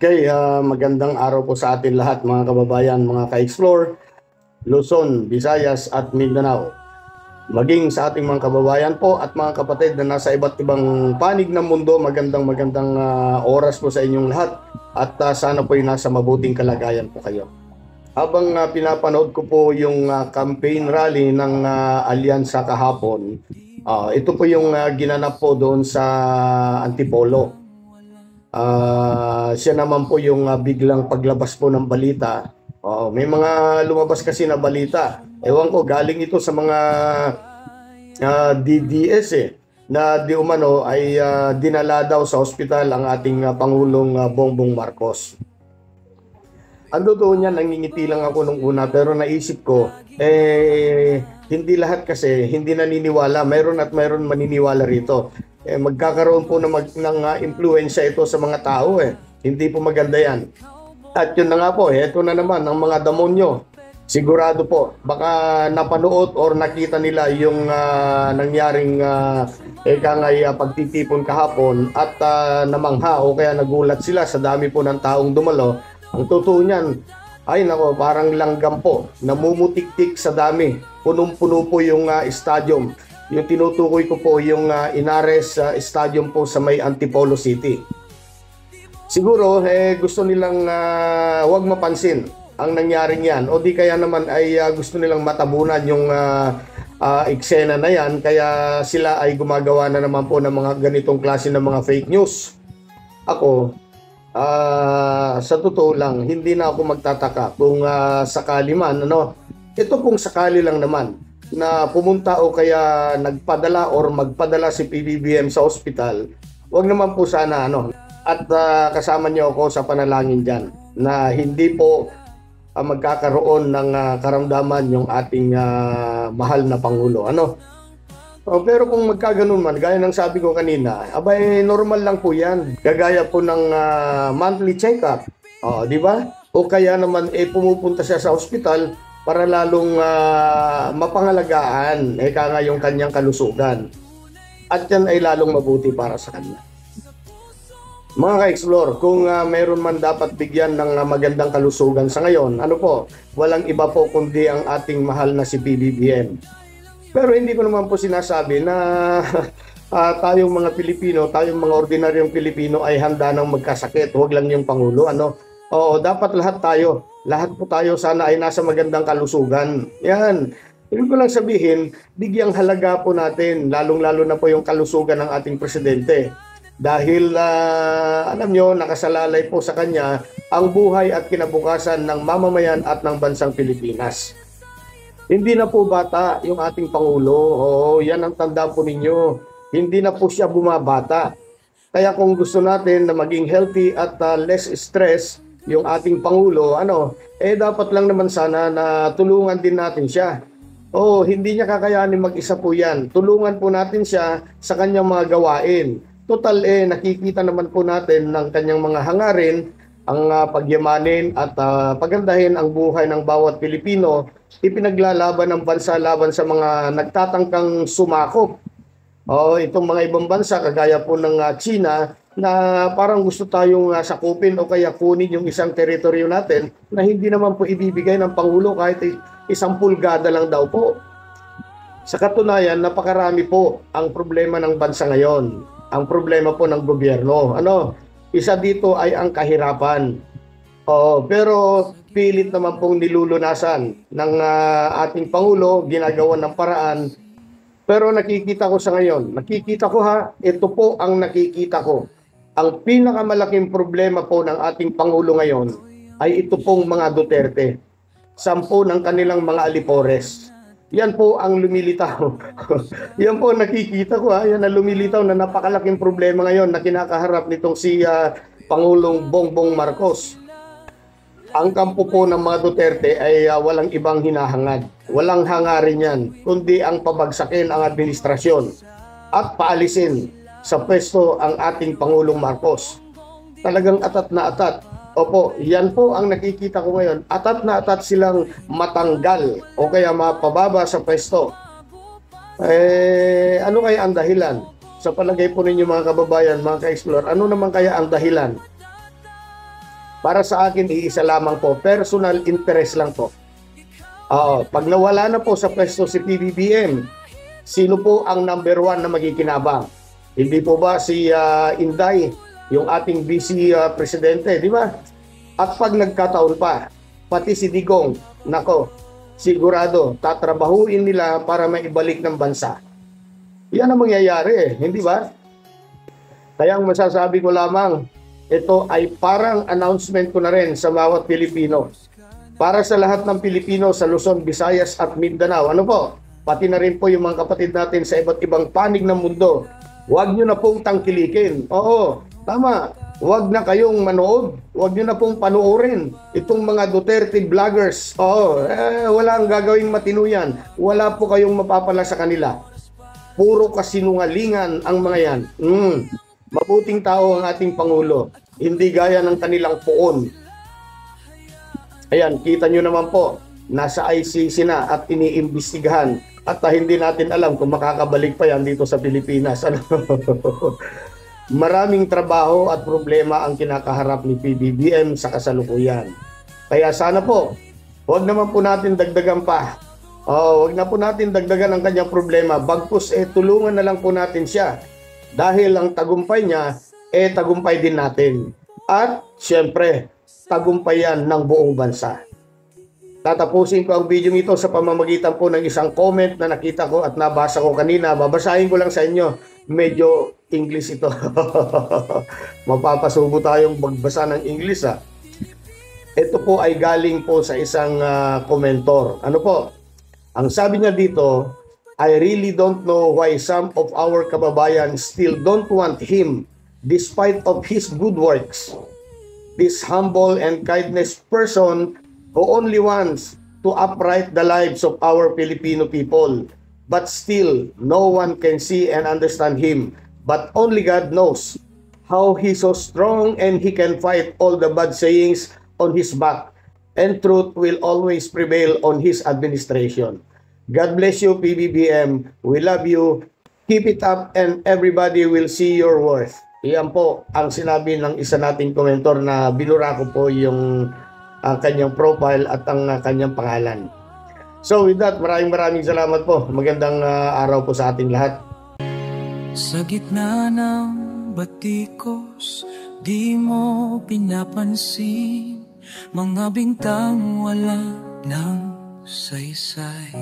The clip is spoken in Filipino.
Okay, magandang araw po sa atin lahat mga kababayan, mga ka-explore, Luzon, Visayas at Mindanao. Maging sa ating mga kababayan po at mga kapatid na nasa iba't ibang panig ng mundo, magandang oras po sa inyong lahat at sana po ay nasa mabuting kalagayan po kayo. Habang pinapanood ko po yung campaign rally ng Alyansa kahapon, ito po yung ginanap po doon sa Antipolo. Siya naman po yung biglang paglabas po ng balita. May mga lumabas kasi na balita. Ewan ko, galing ito sa mga DDS na di umano ay dinala daw sa ospital ang ating Pangulong Bongbong Marcos. Ang totoo niyan, nangingiti lang ako nung una pero naisip ko, hindi lahat kasi hindi naniniwala. Mayroon at mayroon maniniwala rito. Magkakaroon po ng impluensya ito sa mga tao Hindi po maganda yan. At yun na nga po, ito na naman ang mga damonyo. Sigurado po, baka napanood or nakita nila yung nangyaring pagtitipon kahapon at namangha o kaya nagulat sila sa dami po ng taong dumalo. Ang totoo niyan, ay nako, parang langgam po, namumutik-tik sa dami. Punong-puno po yung stadium. Yung tinutukoy ko po yung Inares Stadium po sa may Antipolo City. Siguro gusto nilang wag mapansin ang nangyaring yan o di kaya naman ay gusto nilang matabunan yung eksena na yan kaya sila ay gumagawa na naman po ng mga ganitong klase ng mga fake news. Ako, sa totoo lang, hindi na ako magtataka kung sakali man, ito pong sakali lang naman na pumunta o kaya nagpadala or magpadala si PBBM sa ospital, wag naman po sana at kasama niyo ako sa panalangin dyan na hindi po magkakaroon ng karamdaman yung ating mahal na Pangulo. Pero kung magkaganon man, gaya ng sabi ko kanina, abay normal lang po yan. Gagaya po ng monthly check-up, di ba? O kaya naman pumupunta siya sa ospital para lalong mapangalagaan yung kanyang kalusugan. At yan ay lalong mabuti para sa kanya. Mga ka-explore, kung mayroon man dapat bigyan ng magandang kalusugan sa ngayon, walang iba po kundi ang ating mahal na si PBBM. Pero hindi ko naman po sinasabi na tayong mga Pilipino, tayong mga ordinaryong Pilipino ay handa nang magkasakit. Huwag lang yung Pangulo. Oo, dapat lahat po tayo sana ay nasa magandang kalusugan. Yan. Ibig ko lang sabihin, bigyang halaga po natin, lalong-lalo na po yung kalusugan ng ating presidente. Dahil, alam nyo, nakasalalay po sa kanya ang buhay at kinabukasan ng mamamayan at ng bansang Pilipinas. Hindi na po bata yung ating Pangulo. Oo, yan ang tandaan po ninyo. Hindi na po siya bumabata. Kaya kung gusto natin na maging healthy at less stress yung ating Pangulo, dapat lang naman sana na tulungan din natin siya. Hindi niya kakayanin mag-isa po yan. Tulungan po natin siya sa kanyang mga gawain. Total, nakikita naman po natin ng kanyang mga hangarin, ang pagyamanin at pagandahin ang buhay ng bawat Pilipino. Ipinaglalaban ng bansa laban sa mga nagtatangkang sumakop. Itong mga ibang bansa, kagaya po ng China, na parang gusto tayong sakupin o kaya kunin yung isang teritoryo natin na hindi naman po ibibigay ng Pangulo kahit 1 pulgada lang daw po. Sa katunayan, napakarami po ang problema ng bansa ngayon. Ang problema po ng gobyerno. Isa dito ay ang kahirapan. Pero pilit naman pong nilulunasan ng ating Pangulo, ginagawa ng paraan. Pero nakikita ko sa ngayon, ito po ang nakikita ko. Ang pinakamalaking problema po ng ating Pangulo ngayon ay ito pong mga Duterte. 10 ng kanilang mga alipores. Yan po ang lumilitaw. Yan po nakikita ko yan ang lumilitaw na napakalaking problema ngayon na kinakaharap nitong si Pangulong Bongbong Marcos. Ang kampo po ng mga Duterte ay walang ibang hinahangad. Walang hangarin yan, kundi ang pabagsakin ang administrasyon at paalisin sa pwesto ang ating Pangulong Marcos. Talagang atat na atat. Opo, yan po ang nakikita ko ngayon. Atat na atat silang matanggal o kaya mapababa sa pwesto. Ano kaya ang dahilan? Sa palagay po ninyo mga kababayan, mga ka-explore, ano naman kaya ang dahilan? Para sa akin, iisa lamang po, personal interest lang po. Pag nawala na po sa pwesto si PBBM, sino po ang number one na magikinabang? Hindi po ba si Inday, yung ating vice presidente, di ba? At pag nagkataon pa, pati si Digong, nako, sigurado, tatrabahuin nila para maibalik ng bansa. Yan ang mangyayari, hindi ba? Kaya ang masasabi ko lamang, ito ay parang announcement ko na rin sa bawat Pilipino. Para sa lahat ng Pilipino sa Luzon, Visayas at Mindanao. Ano po? Pati na rin po yung mga kapatid natin sa iba't ibang panig ng mundo. Huwag nyo na pong tangkilikin. Oo, tama. Huwag na kayong manood. Huwag nyo na pong panuorin. Itong mga Duterte vloggers. Oo, wala ang gagawing matino yan. Wala po kayong mapapala sa kanila. Puro kasinungalingan ang mga yan. Mabuting tao ang ating Pangulo. Hindi gaya ng kanilang poon. Ayan, kita nyo naman po, nasa ICC na at iniimbestigahan at hindi natin alam kung makakabalik pa yan dito sa Pilipinas. Maraming trabaho at problema ang kinakaharap ni PBBM sa kasalukuyan. Kaya sana po, huwag naman po natin dagdagan pa. Huwag na po natin dagdagan ang kanyang problema. Bagkus, tulungan na lang po natin siya. Dahil ang tagumpay niya, tagumpay din natin. At, syempre, tagumpay yan ng buong bansa. Tatapusin ko ang video ito sa pamamagitan po ng isang comment na nakita ko at nabasa ko kanina. Babasahin ko lang sa inyo. Medyo English ito. Mapapasubo tayong magbasa ng English. Ito po ay galing po sa isang komentor. Ano po? Ang sabi niya dito, I really don't know why some of our kababayan still don't want him despite of his good works. This humble and kindness person who only wants to upright the lives of our Filipino people. But still, no one can see and understand him. But only God knows how he's so strong and he can fight all the bad sayings on his back. And truth will always prevail on his administration. God bless you, PBBM. We love you. Keep it up and everybody will see your worth. Iyan po ang sinabi ng isa nating komentor na binura ko po yung kanyang profile at ang kanyang pangalan. So with that, maraming salamat po. Magandang araw po sa ating lahat. Sa gitna ng batikos, di mo pinapansin mga bintang wala ng saysay.